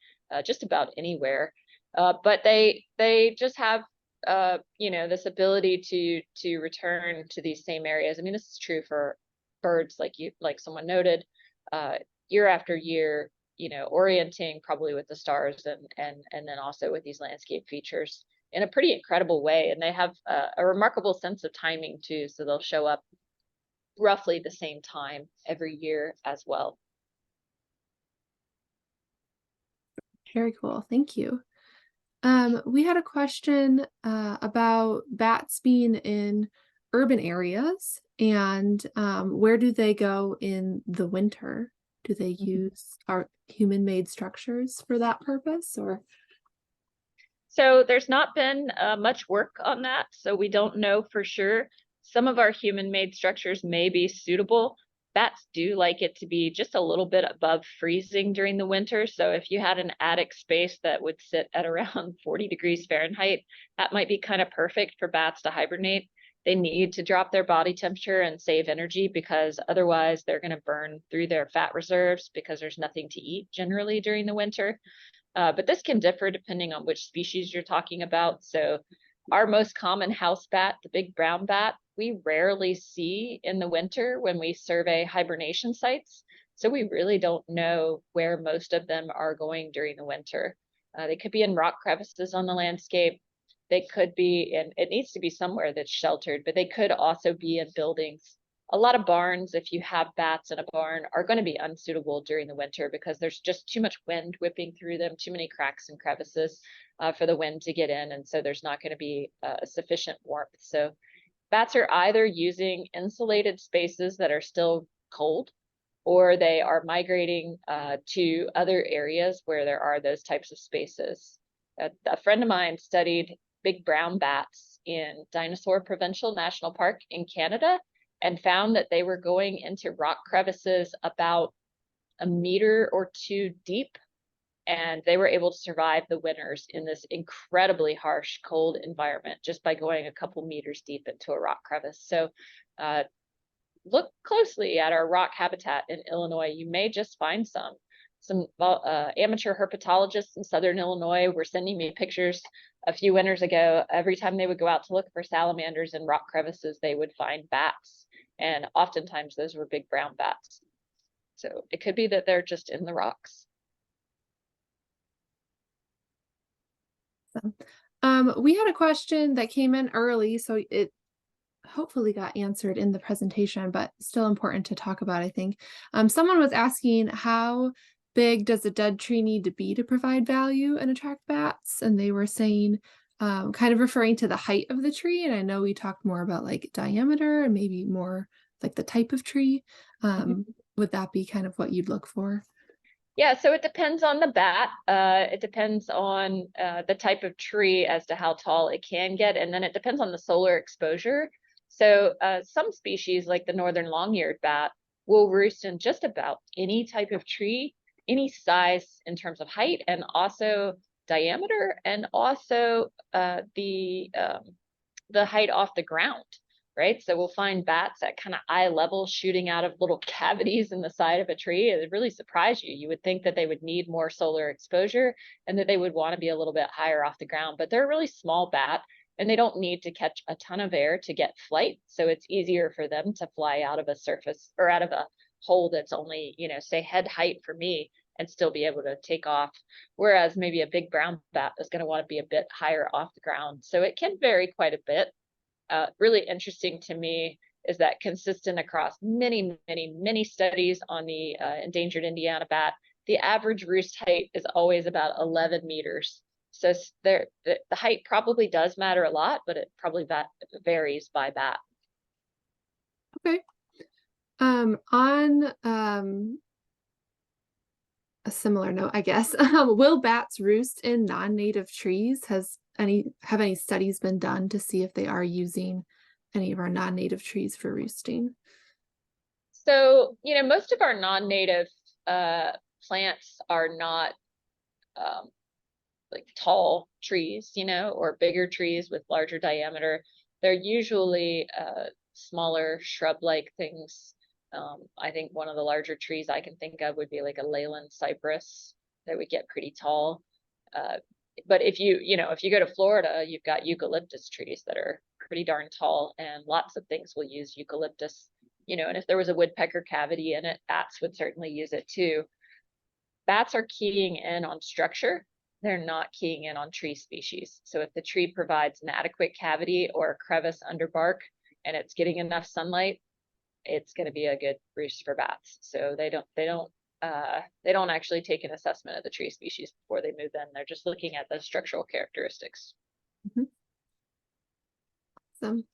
just about anywhere. But they just have this ability to return to these same areas. I mean, this is true for birds, like someone noted, year after year, orienting probably with the stars and then also with these landscape features in a pretty incredible way. And they have a remarkable sense of timing too. So they'll show up roughly the same time every year as well.
Very cool. Thank you. We had a question about bats being in urban areas and where do they go in the winter? Do they use our human-made structures for that purpose, or?
So there's not been much work on that, so we don't know for sure. Some of our human-made structures may be suitable. Bats do like it to be just a little bit above freezing during the winter. So if you had an attic space that would sit at around 40 degrees Fahrenheit, that might be kind of perfect for bats to hibernate. They need to drop their body temperature and save energy because otherwise they're going to burn through their fat reserves because there's nothing to eat generally during the winter. But this can differ depending on which species you're talking about. So our most common house bat, the big brown bat, we rarely see in the winter when we survey hibernation sites. So we really don't know where most of them are going during the winter. They could be in rock crevices on the landscape. They could be in, it needs to be somewhere that's sheltered, but they could also be in buildings. A lot of barns, if you have bats in a barn, are going to be unsuitable during the winter because there's just too much wind whipping through them, too many cracks and crevices for the wind to get in. And so there's not going to be sufficient warmth. So bats are either using insulated spaces that are still cold, or they are migrating to other areas where there are those types of spaces. A friend of mine studied big brown bats in Dinosaur Provincial National Park in Canada and found that they were going into rock crevices about a meter or two deep, and they were able to survive the winters in this incredibly harsh, cold environment just by going a couple meters deep into a rock crevice. So look closely at our rock habitat in Illinois. You may just find some. Some amateur herpetologists in Southern Illinois were sending me pictures a few winters ago. Every time they would go out to look for salamanders in rock crevices, they would find bats. And oftentimes those were big brown bats. So it could be that they're just in the rocks.
We had a question that came in early, so it hopefully got answered in the presentation, but still important to talk about, I think. Someone was asking, how big does a dead tree need to be to provide value and attract bats? And they were saying, kind of referring to the height of the tree. And I know we talked more about like diameter and maybe more like the type of tree. Would that be kind of what you'd look for?
Yeah, so it depends on the bat. It depends on the type of tree as to how tall it can get, and then it depends on the solar exposure. So some species, like the northern long-eared bat, will roost in just about any type of tree, any size in terms of height, and also diameter, and also the height off the ground. Right. So we'll find bats at kind of eye level shooting out of little cavities in the side of a tree. It would really surprise you. You would think that they would need more solar exposure and that they would want to be a little bit higher off the ground, but they're a really small bat and they don't need to catch a ton of air to get flight. So it's easier for them to fly out of a surface or out of a hole that's only, say head height for me and still be able to take off. Whereas maybe a big brown bat is going to want to be a bit higher off the ground. So it can vary quite a bit. Really interesting to me is that consistent across many, many, many studies on the endangered Indiana bat, the average roost height is always about 11 meters. So the height probably does matter a lot, but it probably varies by bat.
Okay. On a similar note, I guess, will bats roost in non-native trees? Have any studies been done to see if they are using any of our non-native trees for roosting?
So, most of our non-native plants are not like tall trees, or bigger trees with larger diameter. They're usually smaller shrub-like things. I think one of the larger trees I can think of would be like a leyland cypress that would get pretty tall. But if you go to Florida, you've got eucalyptus trees that are pretty darn tall, and lots of things will use eucalyptus. And if there was a woodpecker cavity in it, bats would certainly use it too. Bats are keying in on structure. They're not keying in on tree species. So if the tree provides an adequate cavity or a crevice under bark and it's getting enough sunlight, it's going to be a good roost for bats. So they don't actually take an assessment of the tree species before they move in. They're just looking at the structural characteristics.
Awesome.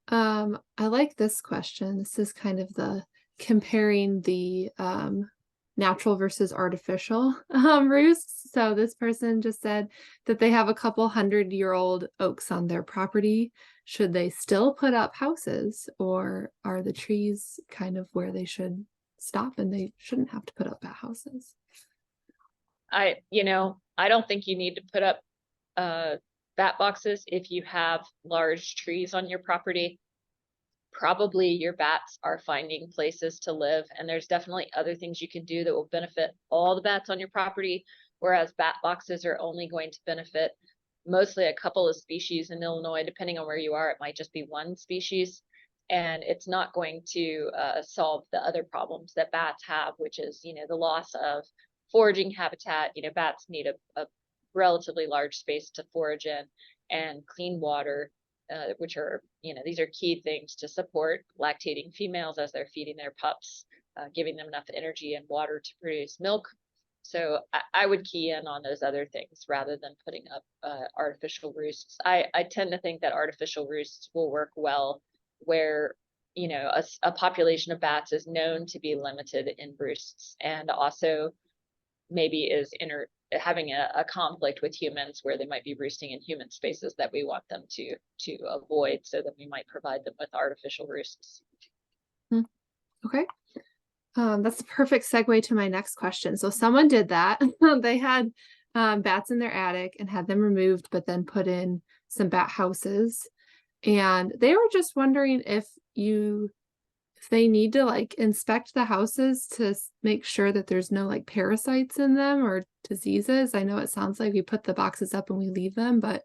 I like this question. This is kind of the comparing the natural versus artificial roosts. So this person just said that they have a couple 100-year-old oaks on their property. Should they still put up houses, or are the trees kind of where they should stop and they shouldn't have to put up houses?
I don't think you need to put up bat boxes if you have large trees on your property. Probably your bats are finding places to live, and there's definitely other things you can do that will benefit all the bats on your property, whereas bat boxes are only going to benefit mostly a couple of species in Illinois. Depending on where you are, it might just be one species, and it's not going to solve the other problems that bats have, which is the loss of foraging habitat. Bats need a relatively large space to forage in, and clean water, which are, these are key things to support lactating females as they're feeding their pups, giving them enough energy and water to produce milk. So I would key in on those other things rather than putting up artificial roosts. I tend to think that artificial roosts will work well where, a population of bats is known to be limited in roosts, and also maybe is having a conflict with humans where they might be roosting in human spaces that we want them to avoid, so that we might provide them with artificial roosts.
Mm, okay. That's a perfect segue to my next question. So someone did that. They had bats in their attic and had them removed, but then put in some bat houses. And they were just wondering if they need to like inspect the houses to make sure that there's no like parasites in them or diseases. I know it sounds like we put the boxes up and we leave them, but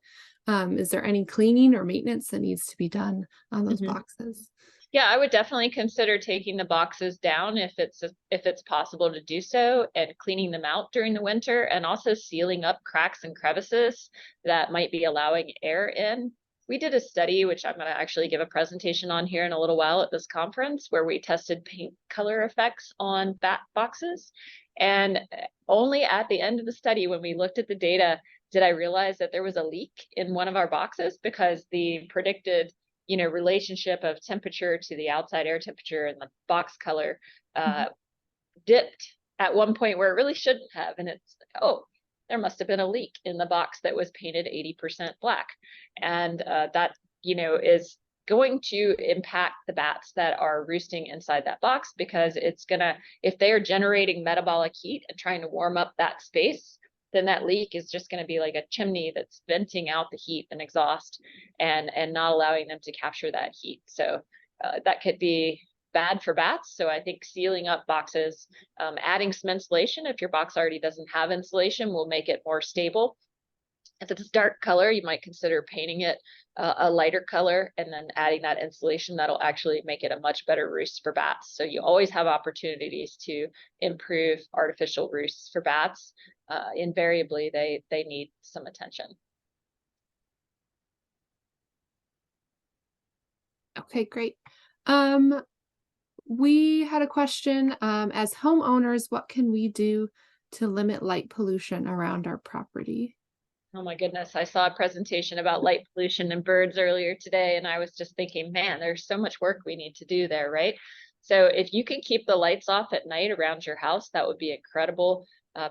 is there any cleaning or maintenance that needs to be done on those boxes?
Yeah, I would definitely consider taking the boxes down if it's possible to do so, and cleaning them out during the winter, and also sealing up cracks and crevices that might be allowing air in. We did a study, which I'm going to actually give a presentation on here in a little while at this conference, where we tested paint color effects on bat boxes. And only at the end of the study, when we looked at the data, did I realize that there was a leak in one of our boxes, because the predicted relationship of temperature to the outside air temperature and the box color dipped at one point where it really shouldn't have. And it's, oh, there must have been a leak in the box that was painted 80% black. And that, is going to impact the bats that are roosting inside that box, because it's gonna, if they are generating metabolic heat and trying to warm up that space, then that leak is just going to be like a chimney that's venting out the heat and exhaust, and not allowing them to capture that heat. So that could be bad for bats. So I think sealing up boxes, adding some insulation if your box already doesn't have insulation, will make it more stable. If it's dark color, you might consider painting it a lighter color and then adding that insulation. That'll actually make it a much better roost for bats. So you always have opportunities to improve artificial roosts for bats. Invariably, they need some attention.
Okay, great. We had a question, as homeowners, what can we do to limit light pollution around our property?
Oh my goodness, I saw a presentation about light pollution and birds earlier today, and I was just thinking, man, there's so much work we need to do there, right? So if you can keep the lights off at night around your house, that would be incredible.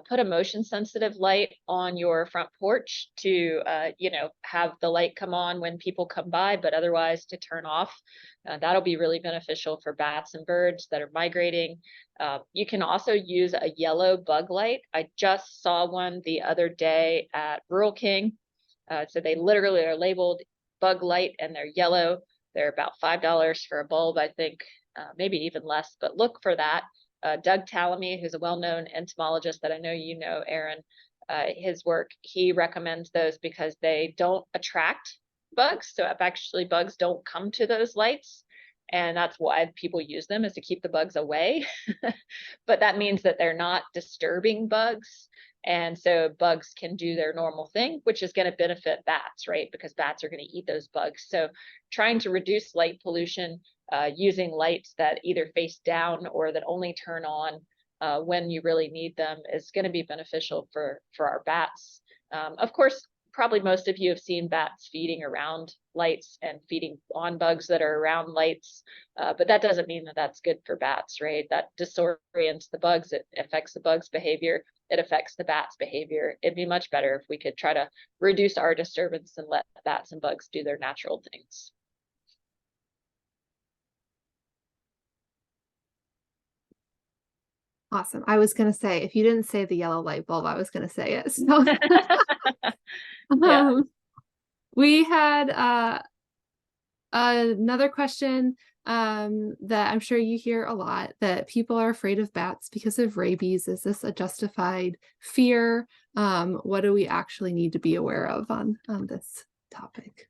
Put a motion sensitive light on your front porch to, have the light come on when people come by, but otherwise to turn off. That'll be really beneficial for bats and birds that are migrating. You can also use a yellow bug light. I just saw one the other day at Rural King. So they literally are labeled bug light and they're yellow. They're about $5 for a bulb, I think, maybe even less, but look for that. Doug Tallamy, who's a well-known entomologist that I know you know, Aaron, his work, he recommends those because they don't attract bugs. So if actually bugs don't come to those lights, and that's why people use them, is to keep the bugs away. But that means that they're not disturbing bugs. And so bugs can do their normal thing, which is going to benefit bats, right? Because bats are going to eat those bugs. So trying to reduce light pollution using lights that either face down or that only turn on when you really need them is going to be beneficial for our bats. Of course, probably most of you have seen bats feeding around lights and feeding on bugs that are around lights, but that doesn't mean that that's good for bats, right? That disorients the bugs. It affects the bugs' behavior. It affects the bats' behavior. It'd be much better if we could try to reduce our disturbance and let bats and bugs do their natural things.
Awesome. I was gonna say, if you didn't say the yellow light bulb, I was gonna say it. So
Yeah.
We had another question that I'm sure you hear a lot, that people are afraid of bats because of rabies. Is this a justified fear? What do we actually need to be aware of on this topic?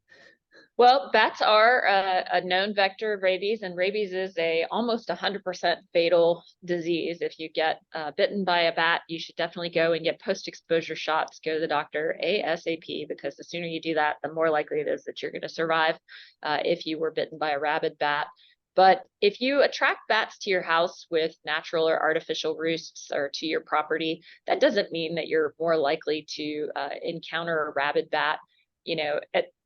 Well, bats are a known vector of rabies, and rabies is a almost 100% fatal disease. If you get bitten by a bat, you should definitely go and get post-exposure shots. Go to the doctor ASAP, because the sooner you do that, the more likely it is that you're going to survive if you were bitten by a rabid bat. But if you attract bats to your house with natural or artificial roosts, or to your property, that doesn't mean that you're more likely to encounter a rabid bat.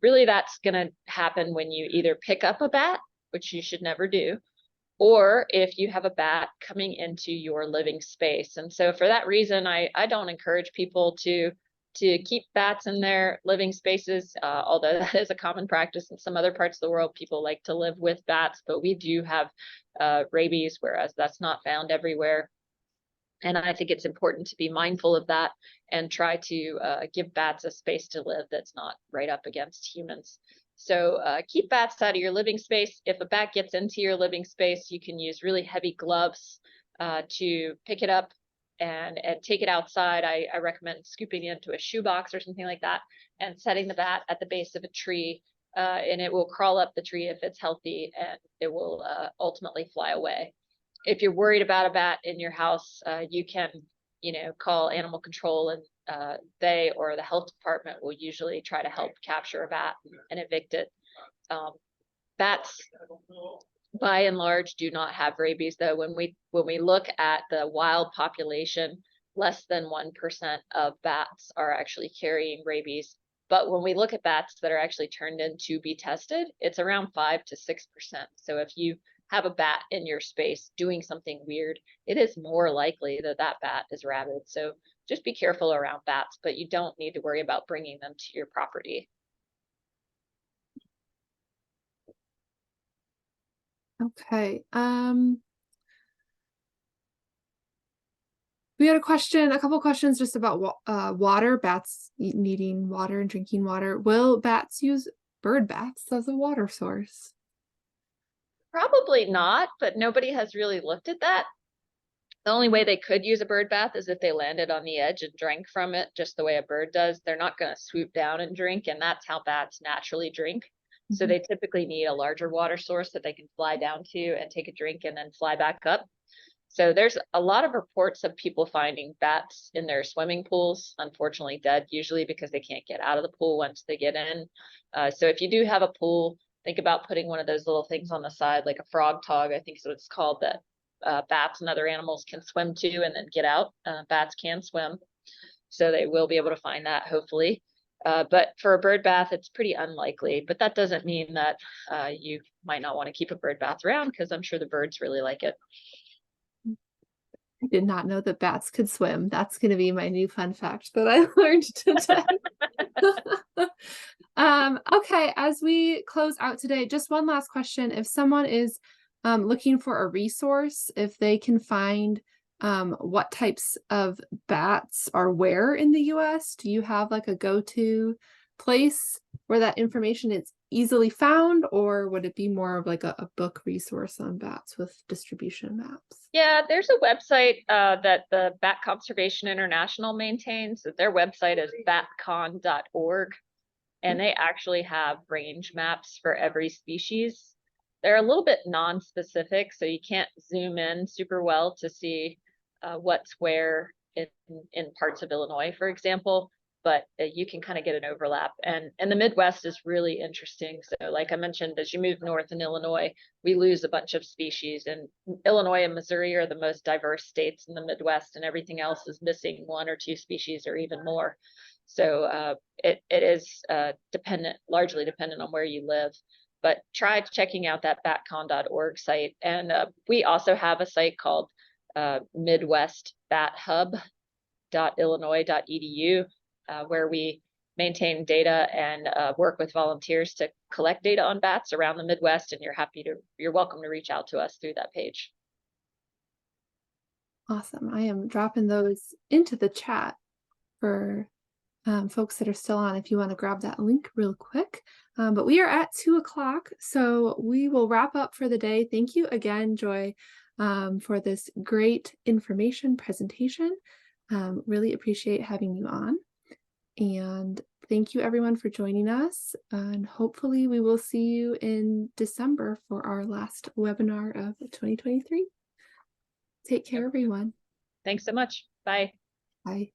Really that's going to happen when you either pick up a bat, which you should never do, or if you have a bat coming into your living space. And so for that reason, I don't encourage people to keep bats in their living spaces, although that is a common practice in some other parts of the world. People like to live with bats, but we do have rabies, whereas that's not found everywhere. And I think it's important to be mindful of that and try to give bats a space to live that's not right up against humans. So keep bats out of your living space. If a bat gets into your living space, you can use really heavy gloves to pick it up and take it outside. I recommend scooping it into a shoebox or something like that and setting the bat at the base of a tree. And it will crawl up the tree if it's healthy, and it will ultimately fly away. If you're worried about a bat in your house, you can, call animal control, and they or the health department will usually try to help capture a bat and evict it. Bats, by and large, do not have rabies, though. When we look at the wild population, less than 1% of bats are actually carrying rabies. But when we look at bats that are actually turned in to be tested, it's around 5 to 6%. So if you have a bat in your space doing something weird, it is more likely that that bat is rabid. So just be careful around bats, but you don't need to worry about bringing them to your property.
Okay. We had a couple questions just about water, bats needing water and drinking water. Will bats use bird baths as a water source?
Probably not, but nobody has really looked at that. The only way they could use a bird bath is if they landed on the edge and drank from it, just the way a bird does. They're not going to swoop down and drink, and that's how bats naturally drink. So they typically need a larger water source that they can fly down to and take a drink and then fly back up. So there's a lot of reports of people finding bats in their swimming pools, unfortunately dead, usually because they can't get out of the pool once they get in. So if you do have a pool, think about putting one of those little things on the side, like a frog tog, I think is what it's called, that bats and other animals can swim to and then get out. Bats can swim, so they will be able to find that, hopefully. But for a bird bath, it's pretty unlikely. But that doesn't mean that you might not want to keep a bird bath around, because I'm sure the birds really like it.
I did not know that bats could swim. That's going to be my new fun fact that I learned today. Okay, as we close out today, just one last question. If someone is looking for a resource, if they can find what types of bats are where in the US, do you have like a go-to place where that information is easily found, or would it be more of like a book resource on bats with distribution maps?
Yeah, there's a website that the Bat Conservation International maintains. Their website is batcon.org, and they actually have range maps for every species. They're a little bit non-specific, so you can't zoom in super well to see what's where in parts of Illinois, for example. But you can kind of get an overlap. And the Midwest is really interesting. So like I mentioned, as you move north in Illinois, we lose a bunch of species. And Illinois and Missouri are the most diverse states in the Midwest, and everything else is missing 1 or 2 species or even more. So it is largely dependent on where you live. But try checking out that batcon.org site. And we also have a site called midwestbathub.illinois.edu, where we maintain data and work with volunteers to collect data on bats around the Midwest. And you're welcome to reach out to us through that page.
Awesome. I am dropping those into the chat for folks that are still on, if you want to grab that link real quick. But we are at 2 o'clock, so we will wrap up for the day. Thank you again, Joy, for this great information presentation. Really appreciate having you on. And thank you everyone for joining us. And hopefully we will see you in December for our last webinar of 2023. Take care, everyone.
Thanks so much. Bye.
Bye.